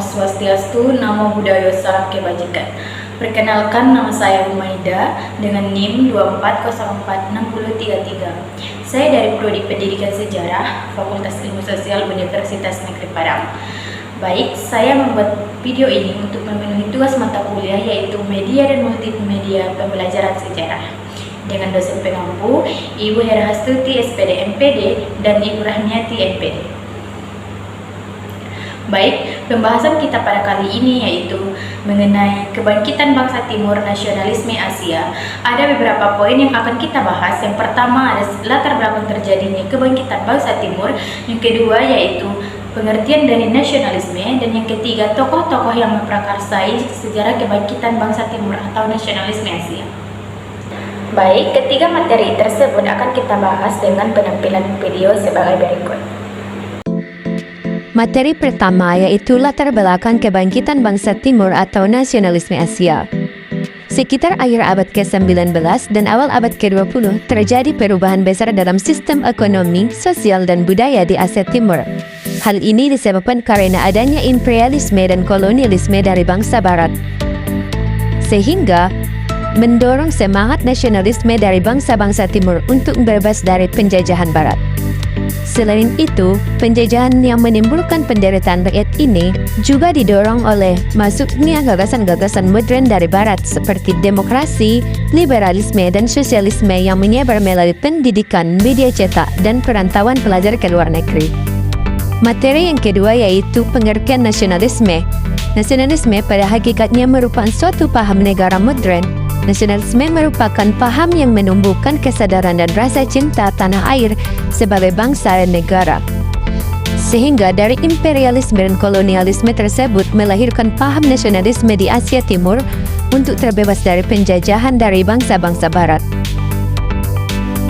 Swastiastu, Namo Buddhaya, Salam Kebajikan. Perkenalkan, nama saya Humaida dengan NIM 24046033. Saya dari Prodi Pendidikan Sejarah, Fakultas Ilmu Sosial Universitas Negeri Padang. Baik, saya membuat video ini untuk memenuhi tugas mata kuliah yaitu Media dan Multimedia Pembelajaran Sejarah dengan dosen pengampu Ibu Hera Hastuti SPD MPD dan Ibu Rahmiati MPD. Baik, pembahasan kita pada kali ini yaitu mengenai kebangkitan bangsa Timur nasionalisme Asia. Ada beberapa poin yang akan kita bahas. Yang pertama ada latar belakang terjadinya kebangkitan bangsa Timur. Yang kedua yaitu pengertian dari nasionalisme. Dan yang ketiga, tokoh-tokoh yang memprakarsai sejarah kebangkitan bangsa Timur atau nasionalisme Asia. Baik, ketiga materi tersebut akan kita bahas dengan penampilan video sebagai berikut. Materi pertama yaitu latar belakang kebangkitan bangsa Timur atau nasionalisme Asia. Sekitar akhir abad ke-19 dan awal abad ke-20 terjadi perubahan besar dalam sistem ekonomi, sosial, dan budaya di Asia Timur. Hal ini disebabkan karena adanya imperialisme dan kolonialisme dari bangsa Barat, sehingga mendorong semangat nasionalisme dari bangsa-bangsa Timur untuk bebas dari penjajahan Barat. Selain itu, penjajahan yang menimbulkan penderitaan rakyat ini juga didorong oleh masuknya gagasan-gagasan modern dari Barat seperti demokrasi, liberalisme, dan sosialisme yang menyebar melalui pendidikan, media cetak, dan perantauan pelajar ke luar negeri. Materi yang kedua yaitu pengertian nasionalisme. Nasionalisme pada hakikatnya merupakan suatu paham negara modern. Nasionalisme merupakan paham yang menumbuhkan kesadaran dan rasa cinta tanah air sebagai bangsa dan negara. Sehingga dari imperialisme dan kolonialisme tersebut melahirkan paham nasionalisme di Asia Timur untuk terbebas dari penjajahan dari bangsa-bangsa Barat.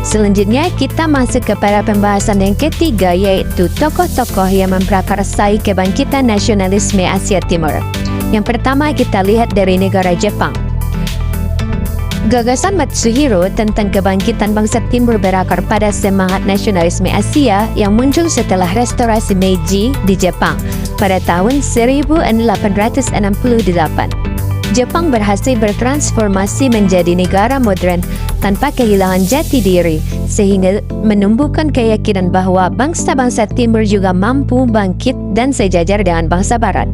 Selanjutnya kita masuk kepada pembahasan yang ketiga yaitu tokoh-tokoh yang memprakarsai kebangkitan nasionalisme Asia Timur. Yang pertama kita lihat dari negara Jepang. Gagasan Matsuhiro tentang kebangkitan bangsa Timur berakar pada semangat nasionalisme Asia yang muncul setelah restorasi Meiji di Jepang pada tahun 1868. Jepang berhasil bertransformasi menjadi negara modern tanpa kehilangan jati diri, sehingga menumbuhkan keyakinan bahwa bangsa-bangsa Timur juga mampu bangkit dan sejajar dengan bangsa Barat.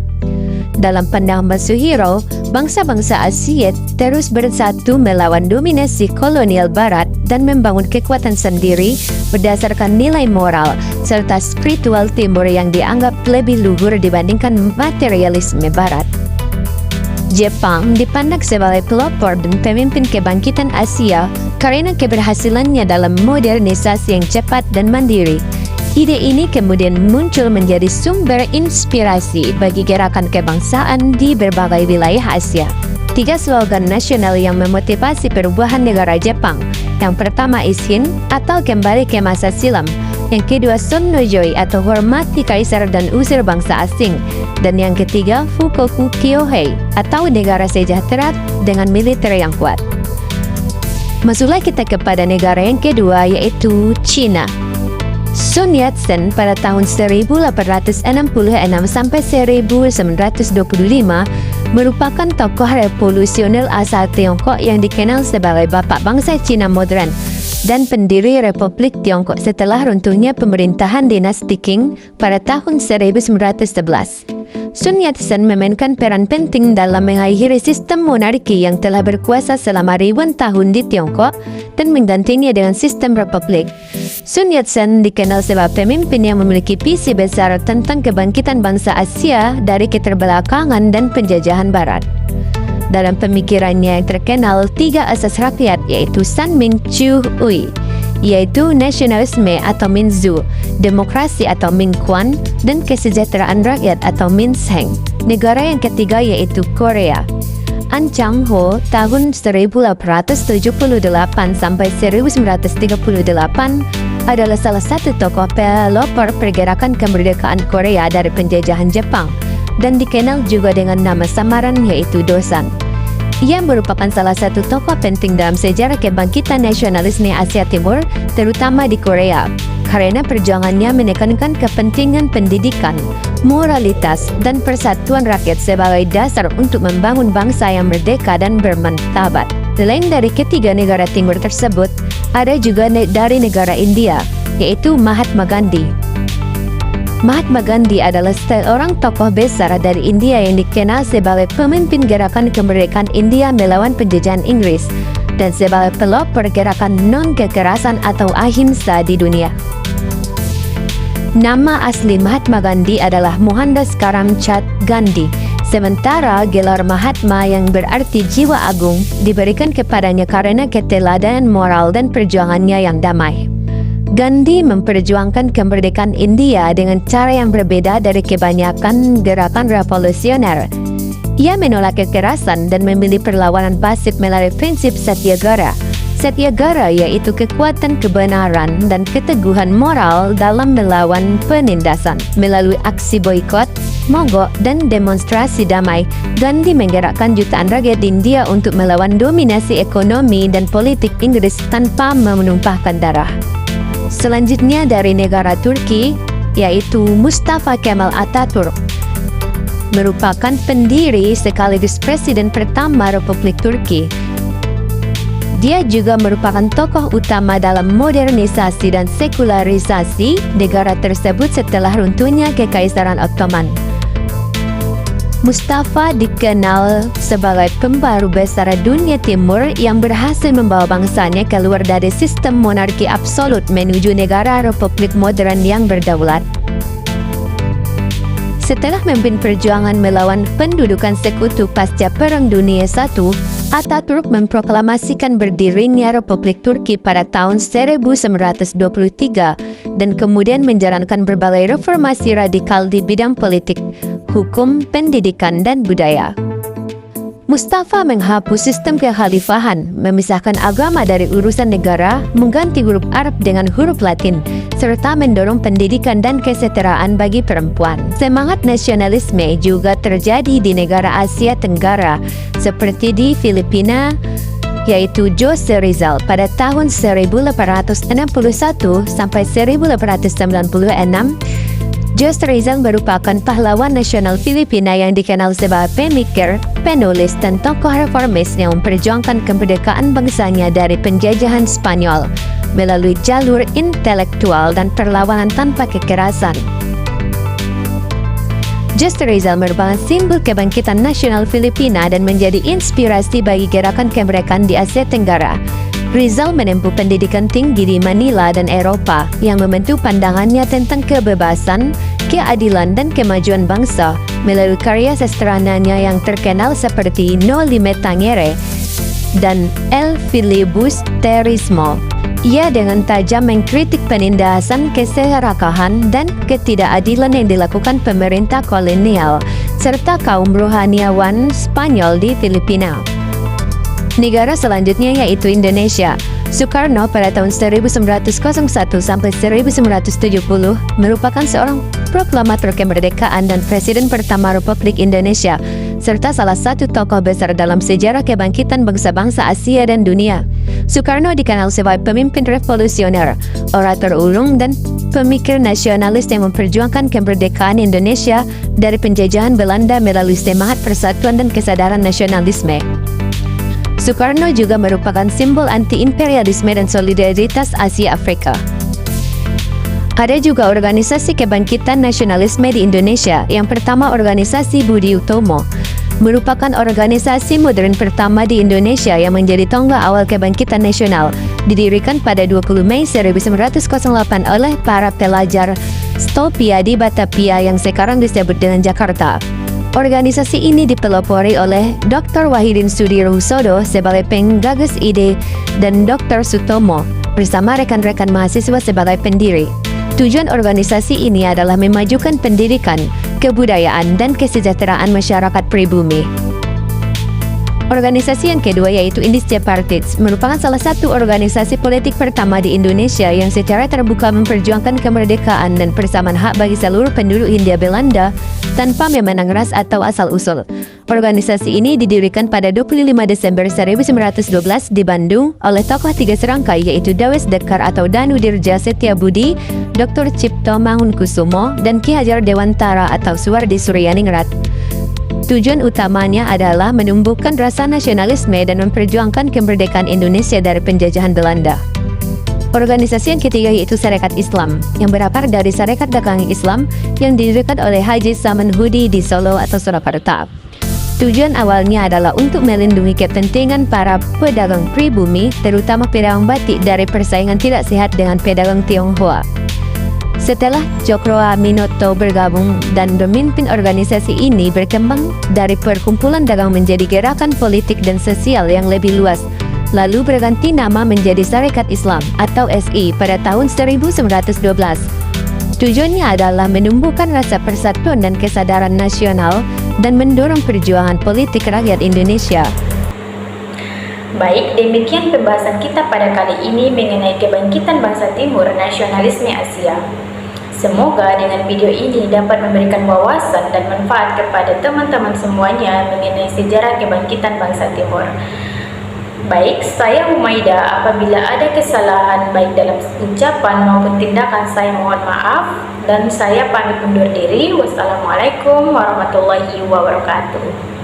Dalam pandangan Matsuhiro, bangsa-bangsa Asia terus bersatu melawan dominasi kolonial Barat dan membangun kekuatan sendiri berdasarkan nilai moral serta spiritual Timur yang dianggap lebih luhur dibandingkan materialisme Barat. Jepang dipandang sebagai pelopor dan pemimpin kebangkitan Asia karena keberhasilannya dalam modernisasi yang cepat dan mandiri. Ide ini kemudian muncul menjadi sumber inspirasi bagi gerakan kebangsaan di berbagai wilayah Asia. 3 slogan nasional yang memotivasi perubahan negara Jepang. Yang pertama Ishin atau kembali ke masa silam. Yang kedua Son no Joi atau hormati kaisar dan usir bangsa asing. Dan yang ketiga Fukoku Kyohei atau negara sejahtera dengan militer yang kuat. Masuklah kita kepada negara yang kedua yaitu China. Sun Yat-sen pada tahun 1866 sampai 1925 merupakan tokoh revolusioner asal Tiongkok yang dikenal sebagai Bapak Bangsa Cina Modern dan pendiri Republik Tiongkok setelah runtuhnya pemerintahan dinasti Qing pada tahun 1911. Sun Yat-sen memainkan peran penting dalam mengakhiri sistem monarki yang telah berkuasa selama ribuan tahun di Tiongkok dan menggantinya dengan sistem republik. Sun Yat-sen dikenal sebagai pemimpin yang memiliki visi besar tentang kebangkitan bangsa Asia dari keterbelakangan dan penjajahan Barat. Dalam pemikirannya yang terkenal 3 asas rakyat yaitu San Min Chu Ui, yaitu nasionalisme atau Minzu, demokrasi atau Minquan, dan kesejahteraan rakyat atau Minsheng. Negara yang ketiga yaitu Korea. An Chang-ho tahun 1878 sampai 1938 adalah salah satu tokoh pelopor pergerakan kemerdekaan Korea dari penjajahan Jepang dan dikenal juga dengan nama samaran yaitu Dosan. Ia merupakan salah satu tokoh penting dalam sejarah kebangkitan nasionalisme Asia Timur, terutama di Korea, karena perjuangannya menekankan kepentingan pendidikan, moralitas, dan persatuan rakyat sebagai dasar untuk membangun bangsa yang merdeka dan bermartabat. Selain dari ketiga negara timur tersebut, ada juga dari negara India, yaitu Mahatma Gandhi. Mahatma Gandhi adalah seorang tokoh besar dari India yang dikenal sebagai pemimpin gerakan kemerdekaan India melawan penjajahan Inggris dan sebagai pelopor gerakan non-kekerasan atau ahimsa di dunia. Nama asli Mahatma Gandhi adalah Mohandas Karamchand Gandhi, sementara gelar Mahatma yang berarti jiwa agung diberikan kepadanya karena keteladanan moral dan perjuangannya yang damai. Gandhi memperjuangkan kemerdekaan India dengan cara yang berbeda dari kebanyakan gerakan revolusioner. Ia menolak kekerasan dan memilih perlawanan pasif melalui prinsip Satyagraha. Satyagraha yaitu kekuatan kebenaran dan keteguhan moral dalam melawan penindasan. Melalui aksi boikot, mogok, dan demonstrasi damai, Gandhi menggerakkan jutaan rakyat India untuk melawan dominasi ekonomi dan politik Inggris tanpa menumpahkan darah. Selanjutnya dari negara Turki, yaitu Mustafa Kemal Atatürk, merupakan pendiri sekaligus presiden pertama Republik Turki. Dia juga merupakan tokoh utama dalam modernisasi dan sekularisasi negara tersebut setelah runtuhnya Kekaisaran Ottoman. Mustafa dikenal sebagai pembaru besar dunia timur yang berhasil membawa bangsanya keluar dari sistem monarki absolut menuju negara republik modern yang berdaulat. Setelah memimpin perjuangan melawan pendudukan sekutu pasca Perang Dunia I, Atatürk memproklamasikan berdirinya Republik Turki pada tahun 1923 dan kemudian menjalankan berbagai reformasi radikal di bidang politik, hukum, pendidikan, dan budaya. Mustafa menghapus sistem kekhalifahan, memisahkan agama dari urusan negara, mengganti huruf Arab dengan huruf Latin, serta mendorong pendidikan dan kesetaraan bagi perempuan. Semangat nasionalisme juga terjadi di negara Asia Tenggara, seperti di Filipina, yaitu Jose Rizal pada tahun 1861 sampai 1896. Jose Rizal merupakan pahlawan nasional Filipina yang dikenal sebagai pemikir, penulis, dan tokoh reformis yang memperjuangkan kemerdekaan bangsanya dari penjajahan Spanyol melalui jalur intelektual dan perlawanan tanpa kekerasan. Jose Rizal merupakan simbol kebangkitan nasional Filipina dan menjadi inspirasi bagi gerakan kemerdekaan di Asia Tenggara. Rizal menempuh pendidikan tinggi di Manila dan Eropa yang membentuk pandangannya tentang kebebasan, keadilan, dan kemajuan bangsa melalui karya sastrananya yang terkenal seperti No Limite Tangere dan El Filibusterismo. Ia dengan tajam mengkritik penindasan keserakahan dan ketidakadilan yang dilakukan pemerintah kolonial serta kaum rohaniawan Spanyol di Filipina. Negara selanjutnya yaitu Indonesia. Soekarno pada tahun 1901 sampai 1970 merupakan seorang proklamator kemerdekaan dan presiden pertama Republik Indonesia, serta salah satu tokoh besar dalam sejarah kebangkitan bangsa-bangsa Asia dan dunia. Soekarno dikenal sebagai pemimpin revolusioner, orator ulung, dan pemikir nasionalis yang memperjuangkan kemerdekaan Indonesia dari penjajahan Belanda melalui semangat persatuan dan kesadaran nasionalisme. Soekarno juga merupakan simbol anti-imperialisme dan solidaritas Asia Afrika. Ada juga organisasi kebangkitan nasionalisme di Indonesia. Yang pertama, organisasi Budi Utomo, merupakan organisasi modern pertama di Indonesia yang menjadi tonggak awal kebangkitan nasional. Didirikan pada 20 Mei 1908 oleh para pelajar Stopia di Batavia yang sekarang disebut dengan Jakarta. Organisasi ini dipelopori oleh Dr. Wahidin Sudirohusodo sebagai penggagas ide dan Dr. Sutomo bersama rekan-rekan mahasiswa sebagai pendiri. Tujuan organisasi ini adalah memajukan pendidikan, kebudayaan, dan kesejahteraan masyarakat pribumi. Organisasi yang kedua yaitu Indische Partits merupakan salah satu organisasi politik pertama di Indonesia yang secara terbuka memperjuangkan kemerdekaan dan persamaan hak bagi seluruh penduduk Hindia Belanda tanpa memandang ras atau asal-usul. Organisasi ini didirikan pada 25 Desember 1912 di Bandung oleh tokoh tiga serangkai yaitu Dawes Dekar atau Danu Dirja Setiabudi, Dr. Cipto Mangunkusumo, dan Ki Hajar Dewantara atau Suwardi Suryaningrat. Tujuan utamanya adalah menumbuhkan rasa nasionalisme dan memperjuangkan kemerdekaan Indonesia dari penjajahan Belanda. Organisasi yang ketiga yaitu Sarekat Islam, yang berakar dari Sarekat Dagang Islam yang didirikan oleh Haji Saman Hudi di Solo atau Surakarta. Tujuan awalnya adalah untuk melindungi kepentingan para pedagang pribumi, terutama pedagang batik dari persaingan tidak sehat dengan pedagang Tionghoa. Setelah Cokro Aminoto bergabung dan memimpin organisasi ini berkembang dari perkumpulan dagang menjadi gerakan politik dan sosial yang lebih luas, lalu berganti nama menjadi Sarekat Islam atau SI pada tahun 1912. Tujuannya adalah menumbuhkan rasa persatuan dan kesadaran nasional dan mendorong perjuangan politik rakyat Indonesia. Baik, demikian pembahasan kita pada kali ini mengenai kebangkitan bangsa Timur nasionalisme Asia. Semoga dengan video ini dapat memberikan wawasan dan manfaat kepada teman-teman semuanya mengenai sejarah kebangkitan bangsa Timur. Baik, saya Humaida. Apabila ada kesalahan baik dalam ucapan maupun tindakan, saya mohon maaf dan saya pamit undur diri. Wassalamualaikum warahmatullahi wabarakatuh.